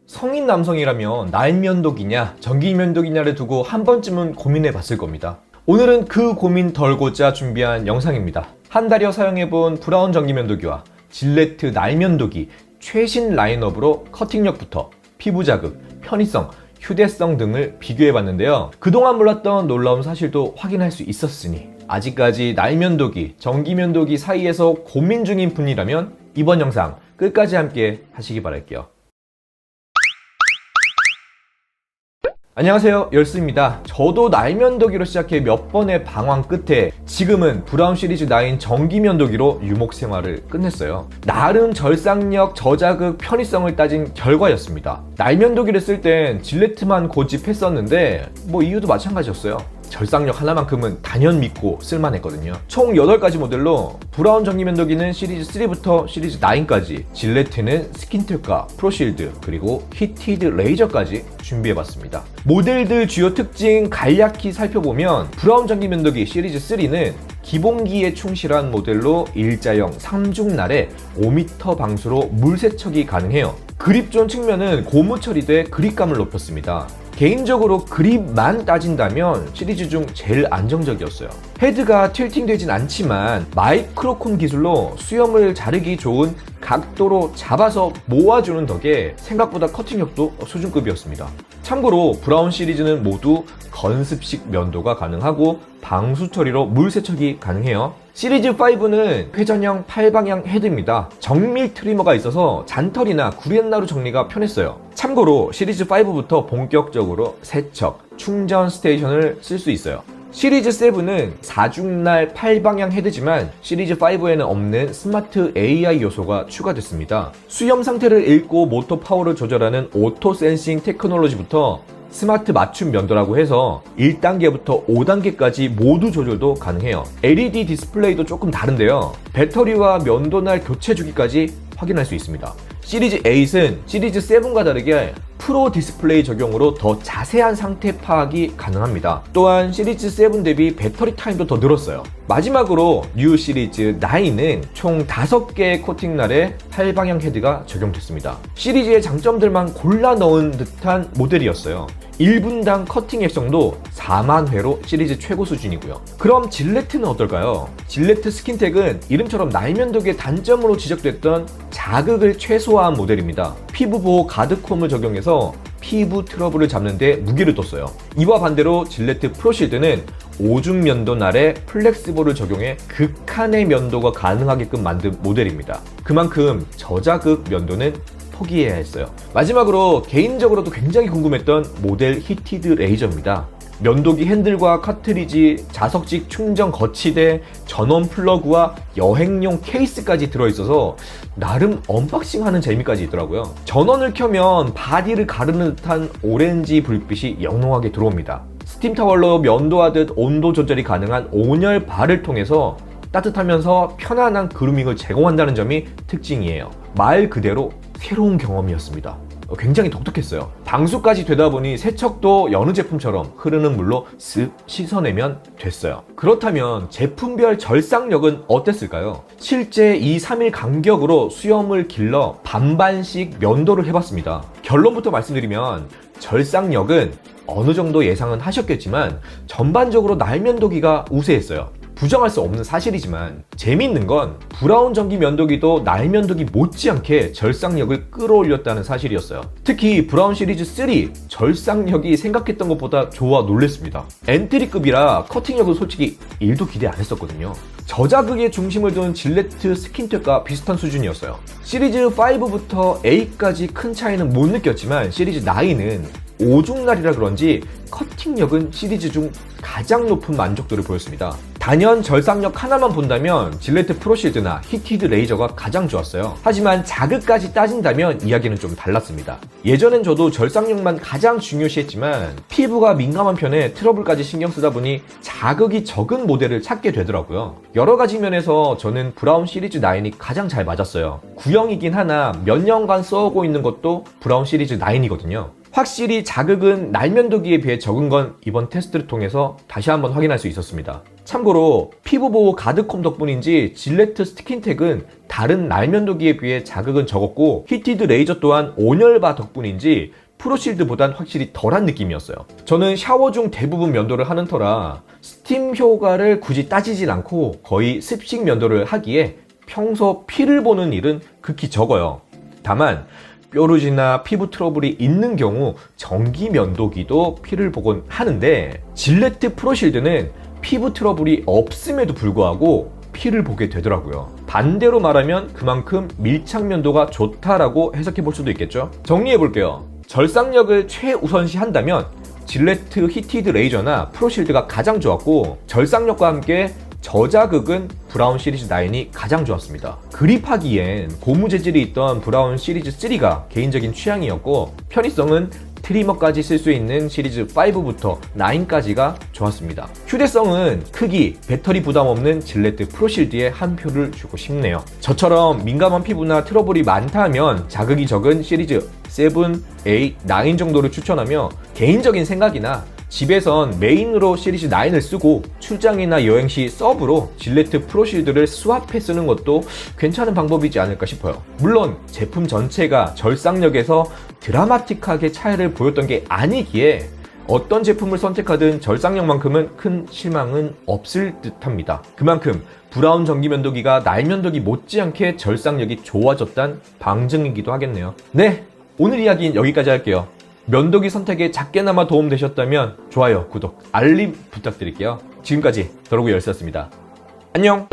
성인 남성이라면 날면도기냐 전기면도기냐를 두고 한 번쯤은 고민해 봤을 겁니다. 오늘은 그 고민 덜고자 준비한 영상입니다. 한 달여 사용해본 브라운 전기면도기와 질레트 날면도기 최신 라인업으로 커팅력부터 피부 자극, 편의성, 휴대성 등을 비교해 봤는데요. 그동안 몰랐던 놀라운 사실도 확인할 수 있었으니 아직까지 날면도기, 전기면도기 사이에서 고민 중인 분이라면 이번 영상 끝까지 함께 하시기 바랄게요. 안녕하세요, 열스입니다. 저도 날면도기로 시작해 몇 번의 방황 끝에 지금은 브라운 시리즈 9 전기면도기로 유목 생활을 끝냈어요. 나름 절삭력, 저자극, 편의성을 따진 결과였습니다. 날면도기를 쓸 땐 질레트만 고집했었는데 이유도 마찬가지였어요. 절삭력 하나만큼은 단연 믿고 쓸만했거든요. 총 8가지 모델로 브라운 전기면도기는 시리즈 3부터 시리즈 9까지, 질레트는 스킨텍과 프로실드, 그리고 히티드 레이저까지 준비해봤습니다. 모델들 주요 특징 간략히 살펴보면 브라운 전기면도기 시리즈 3는 기본기에 충실한 모델로 일자형 3중날에 5m 방수로 물 세척이 가능해요. 그립존 측면은 고무 처리돼 그립감을 높였습니다. 개인적으로 그립만 따진다면 시리즈 중 제일 안정적이었어요. 헤드가 틸팅되진 않지만 마이크로콘 기술로 수염을 자르기 좋은 각도로 잡아서 모아주는 덕에 생각보다 커팅력도 수준급이었습니다. 참고로 브라운 시리즈는 모두 건습식 면도가 가능하고 방수 처리로 물 세척이 가능해요. 시리즈 5는 회전형 8방향 헤드입니다. 정밀 트리머가 있어서 잔털이나 구렛나루 정리가 편했어요. 참고로 시리즈 5부터 본격적으로 세척, 충전 스테이션을 쓸 수 있어요. 시리즈 7은 4중날 8방향 헤드지만 시리즈 5에는 없는 스마트 AI 요소가 추가됐습니다. 수염 상태를 읽고 모터 파워를 조절하는 오토 센싱 테크놀로지부터 스마트 맞춤 면도라고 해서 1단계부터 5단계까지 모두 조절도 가능해요. LED 디스플레이도 조금 다른데요. 배터리와 면도날 교체 주기까지 확인할 수 있습니다. 시리즈 8은 시리즈 7과 다르게 프로 디스플레이 적용으로 더 자세한 상태 파악이 가능합니다. 또한 시리즈 7 대비 배터리 타임도 더 늘었어요. 마지막으로 뉴 시리즈 9은 총 5개의 코팅날에 8방향 헤드가 적용됐습니다. 시리즈의 장점들만 골라 넣은 듯한 모델이었어요. 1분당 커팅 액성도 4만 회로 시리즈 최고 수준이고요. 그럼 질레트는 어떨까요? 질레트 스킨텍은 이름처럼 날면도기의 단점으로 지적됐던 자극을 최소화한 모델입니다. 피부 보호 가드콤을 적용해서 피부 트러블을 잡는 데 무게를 뒀어요. 이와 반대로 질레트 프로실드는 오중 면도날에 플렉스볼을 적용해 극한의 면도가 가능하게끔 만든 모델입니다. 그만큼 저자극 면도는 포기해야 했어요. 마지막으로 개인적으로도 굉장히 궁금했던 모델 히티드 레이저입니다. 면도기 핸들과 카트리지, 자석식 충전 거치대, 전원 플러그와 여행용 케이스까지 들어있어서 나름 언박싱하는 재미까지 있더라고요. 전원을 켜면 바디를 가르는 듯한 오렌지 불빛이 영롱하게 들어옵니다. 스팀 타월로 면도하듯 온도 조절이 가능한 온열 발을 통해서 따뜻하면서 편안한 그루밍을 제공한다는 점이 특징이에요. 말 그대로 새로운 경험이었습니다. 굉장히 독특했어요. 방수까지 되다 보니 세척도 여느 제품처럼 흐르는 물로 쓱 씻어내면 됐어요. 그렇다면 제품별 절삭력은 어땠을까요? 실제 2-3일 간격으로 수염을 길러 반반씩 면도를 해봤습니다. 결론부터 말씀드리면 절삭력은 어느 정도 예상은 하셨겠지만 전반적으로 날면도기가 우세했어요. 부정할 수 없는 사실이지만 재미있는 건 브라운 전기 면도기도 날면도기 못지않게 절삭력을 끌어올렸다는 사실이었어요. 특히 브라운 시리즈 3 절삭력이 생각했던 것보다 좋아 놀랬습니다. 엔트리급이라 커팅력은 솔직히 1도 기대 안 했었거든요. 저자극에 중심을 둔 질레트 스킨텍과 비슷한 수준이었어요. 시리즈 5부터 8까지 큰 차이는 못 느꼈지만 시리즈 9은 오중날이라 그런지 커팅력은 시리즈 중 가장 높은 만족도를 보였습니다. 단연 절삭력 하나만 본다면 질레트 프로실드나 히티드 레이저가 가장 좋았어요. 하지만 자극까지 따진다면 이야기는 좀 달랐습니다. 예전엔 저도 절삭력만 가장 중요시했지만 피부가 민감한 편에 트러블까지 신경 쓰다 보니 자극이 적은 모델을 찾게 되더라고요. 여러 가지 면에서 저는 브라운 시리즈 9이 가장 잘 맞았어요. 구형이긴 하나 몇 년간 써오고 있는 것도 브라운 시리즈 9이거든요. 확실히 자극은 날면도기에 비해 적은 건 이번 테스트를 통해서 다시 한번 확인할 수 있었습니다. 참고로 피부 보호 가드콤 덕분인지 질레트 스킨텍은 다른 날면도기에 비해 자극은 적었고 히티드 레이저 또한 온열바 덕분인지 프로실드보단 확실히 덜한 느낌이었어요. 저는 샤워 중 대부분 면도를 하는 터라 스팀 효과를 굳이 따지진 않고 거의 습식 면도를 하기에 평소 피를 보는 일은 극히 적어요. 다만 뾰루지나 피부 트러블이 있는 경우 전기 면도기도 피를 보곤 하는데 질레트 프로실드는 피부 트러블이 없음에도 불구하고 피를 보게 되더라고요. 반대로 말하면 그만큼 밀착 면도가 좋다라고 해석해 볼 수도 있겠죠. 정리해 볼게요. 절삭력을 최우선시 한다면 질레트 히티드 레이저나 프로실드가 가장 좋았고, 절삭력과 함께 저자극은 브라운 시리즈 9이 가장 좋았습니다. 그립하기엔 고무 재질이 있던 브라운 시리즈 3가 개인적인 취향이었고, 편의성은 트리머까지 쓸 수 있는 시리즈 5부터 9까지가 좋았습니다. 휴대성은 크기, 배터리 부담 없는 질레트 프로실드에 한 표를 주고 싶네요. 저처럼 민감한 피부나 트러블이 많다면 자극이 적은 시리즈 7, 8, 9 정도를 추천하며, 개인적인 생각이나 집에선 메인으로 시리즈 9을 쓰고 출장이나 여행 시 서브로 질레트 프로실드를 스왑해 쓰는 것도 괜찮은 방법이지 않을까 싶어요. 물론 제품 전체가 절삭력에서 드라마틱하게 차이를 보였던 게 아니기에 어떤 제품을 선택하든 절삭력만큼은 큰 실망은 없을 듯합니다. 그만큼 브라운 전기면도기가 날면도기 못지않게 절삭력이 좋아졌단 방증이기도 하겠네요. 네, 오늘 이야기는 여기까지 할게요. 면도기 선택에 작게나마 도움되셨다면 좋아요, 구독, 알림 부탁드릴게요. 지금까지 더러구 열쇠였습니다. 안녕!